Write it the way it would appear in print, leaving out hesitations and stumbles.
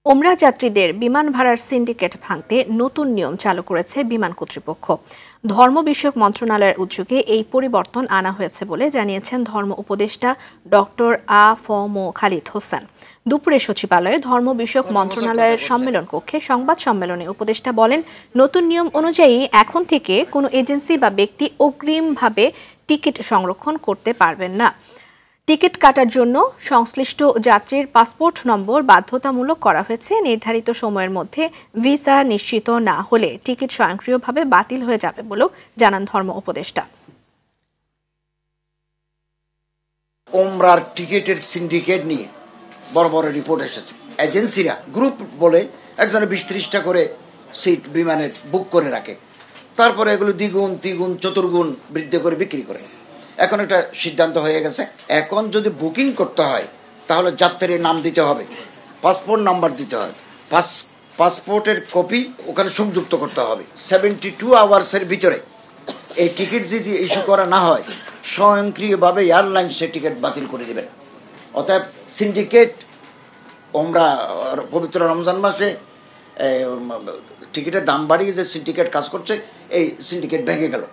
ওমরাহ যাত্রীদের বিমান ভাড়ার সিন্ডিকেট ভাঙতে নতুন নিয়ম চালু করেছে বিমান কর্তৃপক্ষ। ধর্ম বিষয়ক মন্ত্রণালয়ের উদ্যোগে এই পরিবর্তন আনা হয়েছে বলে জানিয়েছেন ধর্ম উপদেষ্টা ডক্টর আ.ফ.ম. খালিদ হোসেন। দুপুরে সচিবালয়ে ধর্ম বিষয়ক মন্ত্রণালয়ের সম্মেলন কক্ষে সংবাদ সম্মেলনে উপদেষ্টা বলেন, নতুন নিয়ম অনুযায়ী এখন থেকে কোনো এজেন্সি বা ব্যক্তি অগ্রিমভাবে টিকিট সংরক্ষণ করতে পারবেন না। টিকিট কাটার জন্য সংশ্লিষ্ট যাত্রীর পাসপোর্ট নম্বর বাধ্যতামূলক করা হয়েছে। নির্ধারিত সময়ের মধ্যে ভিসা নিশ্চিত না হলে টিকিট স্বয়ংক্রিয়ভাবে বাতিল হয়ে যাবে বলেও জানান ধর্ম উপদেষ্টা। ওমরার টিকিটের সিন্ডিকেট নিয়ে বড় বড় রিপোর্ট এসেছে। এজেন্সিরা গ্রুপ বলে একজনে 20-30টা করে সিট বিমানে বুক করে রাখে, তারপরে এগুলো দ্বিগুণ তিগুণ চতুর্গুণ বৃদ্ধি করে বিক্রি করে। এখন একটা সিদ্ধান্ত হয়ে গেছে, এখন যদি বুকিং করতে হয় তাহলে যাত্রীর নাম দিতে হবে, পাসপোর্ট নাম্বার দিতে হবে, পাসপোর্টের কপি ওখানে সংযুক্ত করতে হবে। 72 আওয়ার্সের ভিতরে এই টিকিট যদি ইস্যু করা না হয় স্বয়ংক্রিয়ভাবে এয়ারলাইন্স সে টিকিট বাতিল করে দেবেন। অতএব সিন্ডিকেট, আমরা পবিত্র রমজান মাসে টিকিটের দাম বাড়িয়ে যে সিন্ডিকেট কাজ করছে, এই সিন্ডিকেট ভেঙে গেল।